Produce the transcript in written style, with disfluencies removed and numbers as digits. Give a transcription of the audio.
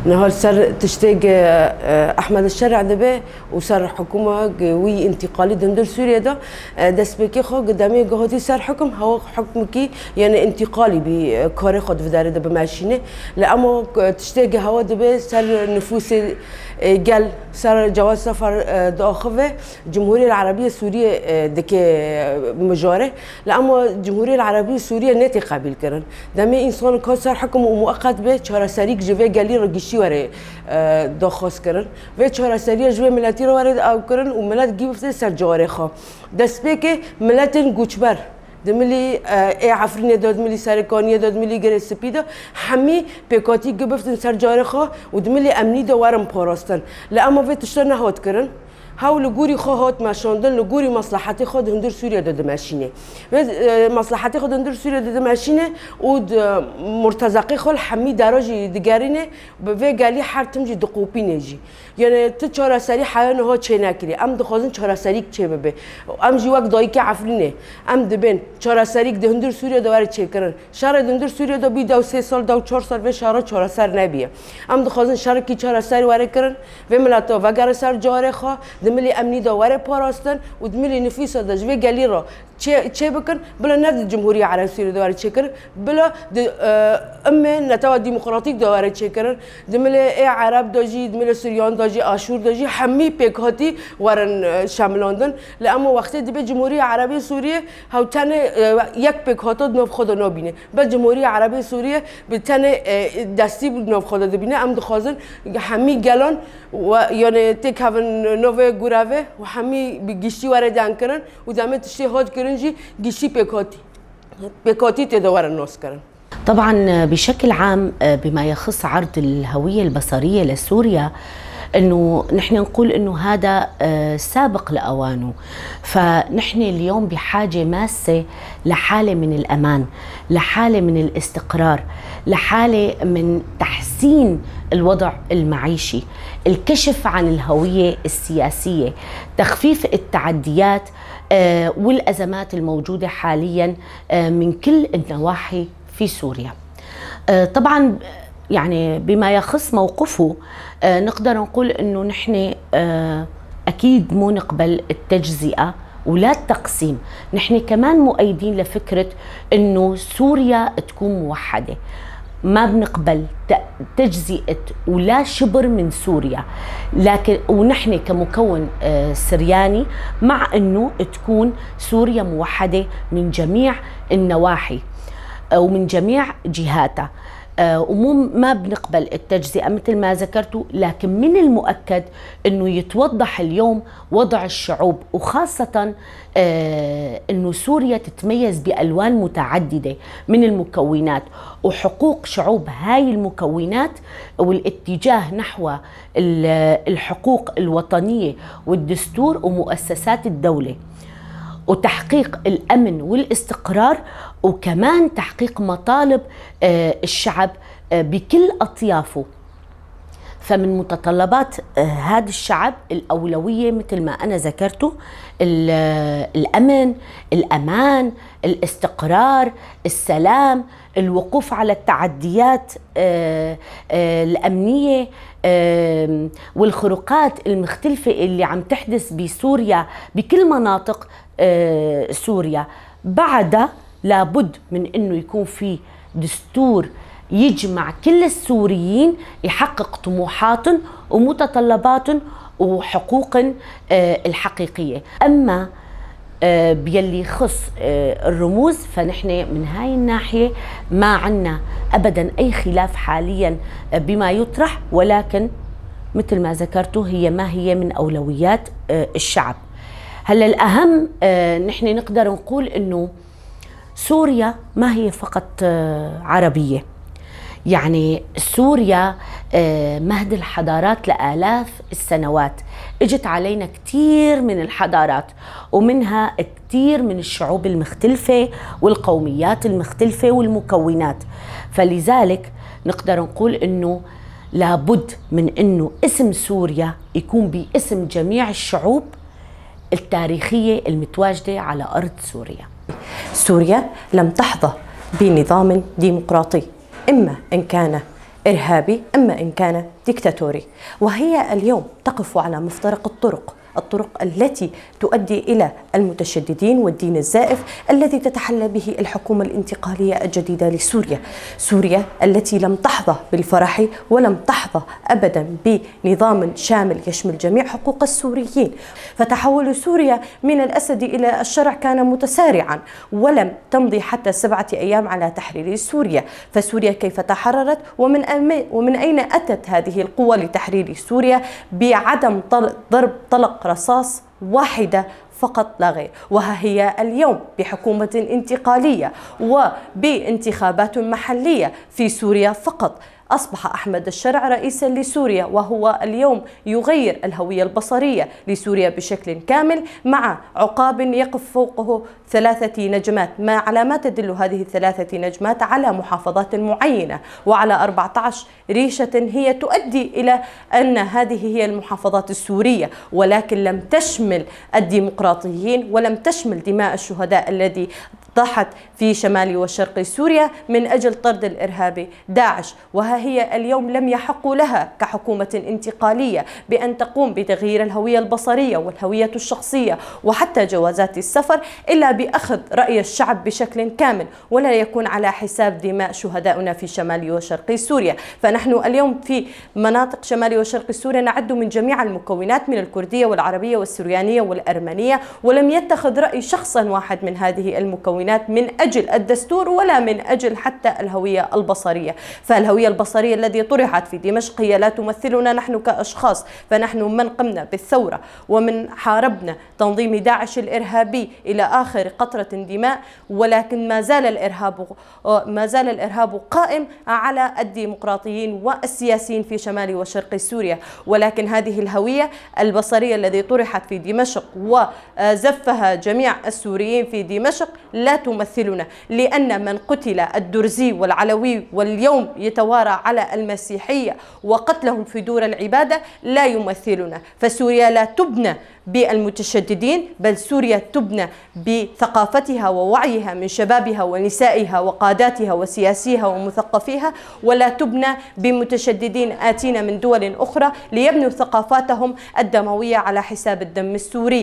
نهار سر تشتاق احمد الشرع دبي وسر حكومه قوي انتقالي دندر سوريا ده دس بكي خو قدامي قهوتي سر حكم هو حكم كي يعني انتقالي بكاري خد في دار دبي ماشينه لأما تشتاق هوا دبي سر نفوس قال سر جواز سفر داخله الجمهورية العربية السورية دك مجاره لأما الجمهورية العربية السورية نتي قبيل كرن دمي إنسان كسر حكم مؤقت به چهار سريك جوه قالي رجشي وره داخل كرن و چهار سرية جوه ملتي رو وارد أو كرن وملت جيب في سر جاره خا دست بك ملتن گوچبر دملی عفرین داد ملی سرکانی داد ملی گر سپیدا همی پیکاتی گبفتن سر جاره خوا و دملی امنی دوارم پاراستن لأما وی تشتر نهاد کرن هاو لجوري خواهات ماشاندن لجوري مصلحتي خود هندر سوريا داد ماشينه مصلحتي خود هندر سوريا داد ماشينه ود مرتزقي خال حمي دراجي دقارينه بفي قالي حرتم جي دقوبينه جي يعني تشارة سري حيان ها چه نكري ام دخوازن چارة سريك چه ببه ام جي وقت دايك عفرينه ام دبن چارة سريك ده هندر سوريا دواره چه کرن شهر هندر سوريا دو بي دو 3 سال دو 4 سال و شهر چارة سر نبيه ام دخوازن شهر کی چارة سری واره کرن و ملتا و گر سر جاره خوا دملی امنی دواره پاراستن و دملی نفیس داج و گلی را چه بکن بلا ند جمهوری عربی سوریه دواره چه کرن بلا نتوا ديمقراطيك دواره چه کرن دملی عرب داجی دملی سوریان داجی آشور داجی همی پیکاتی ورن شاملاندن لأما وقتی دبی جمهوری عربی سوریه هاو تنه یک پیکاتات نو خود نبینه بعد جمهوری عربی سوریه به تنه دستی نو خود دبینه ام دخوازن همی گلان و یعنی تکون نو گروه و همی بگیشتی وارد انکرن و دامه تشتی هاد کرنجی گیشتی پیکاتی تدوار الناس کرن. طبعا بشكل عام بما يخص عرض الهوية البصرية لسوريا انه نحن نقول انه هذا سابق لاوانه، فنحن اليوم بحاجه ماسه لحاله من الامان، لحاله من الاستقرار، لحاله من تحسين الوضع المعيشي، الكشف عن الهويه السياسيه، تخفيف التعديات والازمات الموجوده حاليا من كل النواحي في سوريا. طبعا يعني بما يخص موقفه نقدر نقول انه نحن اكيد مو نقبل التجزئه ولا التقسيم، نحن كمان مؤيدين لفكره انه سوريا تكون موحده، ما بنقبل تجزئه ولا شبر من سوريا، لكن ونحن كمكون سرياني مع انه تكون سوريا موحده من جميع النواحي ومن جميع جهاتها، ما بنقبل التجزئة مثل ما ذكرتوا، لكن من المؤكد أنه يتوضح اليوم وضع الشعوب، وخاصة أنه سوريا تتميز بألوان متعددة من المكونات، وحقوق شعوب هاي المكونات والاتجاه نحو الحقوق الوطنية والدستور ومؤسسات الدولة، وتحقيق الأمن والاستقرار، وكمان تحقيق مطالب الشعب بكل أطيافه. فمن متطلبات هذا الشعب الأولوية مثل ما أنا ذكرته الأمن، الأمان، الاستقرار، السلام، الوقوف على التعديات الأمنية والخروقات المختلفة اللي عم تحدث بسوريا بكل مناطق سوريا. بعد لابد من انه يكون في دستور يجمع كل السوريين يحقق طموحاتهم ومتطلباتهم وحقوقهم الحقيقية. اما بيلي يخص الرموز فنحن من هاي الناحية ما عنا ابدا اي خلاف حاليا بما يطرح، ولكن مثل ما ذكرتوا هي ما هي من اولويات الشعب. هلا الأهم نحن نقدر نقول إنه سوريا ما هي فقط عربية، يعني سوريا مهد الحضارات لآلاف السنوات، اجت علينا كتير من الحضارات ومنها كتير من الشعوب المختلفة والقوميات المختلفة والمكونات، فلذلك نقدر نقول إنه لابد من إنه اسم سوريا يكون باسم جميع الشعوب التاريخية المتواجدة على أرض سوريا. سوريا لم تحظى بنظام ديمقراطي، إما إن كان إرهابي أما إن كان ديكتاتوري. وهي اليوم تقف على مفترق الطرق التي تؤدي إلى المتشددين والدين الزائف الذي تتحلى به الحكومة الانتقالية الجديدة لسوريا. سوريا التي لم تحظى بالفرح ولم تحظى أبدا بنظام شامل يشمل جميع حقوق السوريين. فتحول سوريا من الأسد إلى الشرع كان متسارعا، ولم تمضي حتى 7 أيام على تحرير سوريا. فسوريا كيف تحررت ومن أين أتت هذه القوة لتحرير سوريا؟ بعدم ضرب طلق رصاص واحدة فقط لا غير. وها هي اليوم بحكومة انتقالية وبانتخابات محلية في سوريا فقط أصبح أحمد الشرع رئيسا لسوريا، وهو اليوم يغير الهوية البصرية لسوريا بشكل كامل، مع عقاب يقف فوقه 3 نجمات. على ما تدل هذه 3 نجمات؟ على محافظات معينة وعلى 14 ريشة هي تؤدي إلى أن هذه هي المحافظات السورية، ولكن لم تشمل الديمقراطيين ولم تشمل دماء الشهداء الذي طاحت في شمال وشرق سوريا من أجل طرد الإرهابي داعش. وها هي اليوم لم يحق لها كحكومة انتقالية بأن تقوم بتغيير الهوية البصرية والهوية الشخصية وحتى جوازات السفر إلا بأخذ رأي الشعب بشكل كامل، ولا يكون على حساب دماء شهدائنا في شمال وشرق سوريا. فنحن اليوم في مناطق شمال وشرق سوريا نعد من جميع المكونات من الكردية والعربية والسريانية والأرمنية، ولم يتخذ رأي شخصا واحد من هذه المكونات من أجل الدستور ولا من أجل حتى الهوية البصرية. فالهوية البصرية التي طرحت في دمشق هي لا تمثلنا نحن كأشخاص، فنحن من قمنا بالثورة ومن حاربنا تنظيم داعش الإرهابي إلى آخر قطرة دماء، ولكن ما زال الإرهاب قائم على الديمقراطيين والسياسيين في شمال وشرق سوريا. ولكن هذه الهوية البصرية التي طرحت في دمشق وزفها جميع السوريين في دمشق لا تمثلنا، لأن من قتل الدرزي والعلوي واليوم يتوارى على المسيحية وقتلهم في دور العبادة لا يمثلنا. فسوريا لا تبنى بالمتشددين، بل سوريا تبنى بثقافتها ووعيها من شبابها ونسائها وقاداتها وسياسيها ومثقفيها، ولا تبنى بمتشددين آتين من دول أخرى ليبنوا ثقافاتهم الدموية على حساب الدم السوري.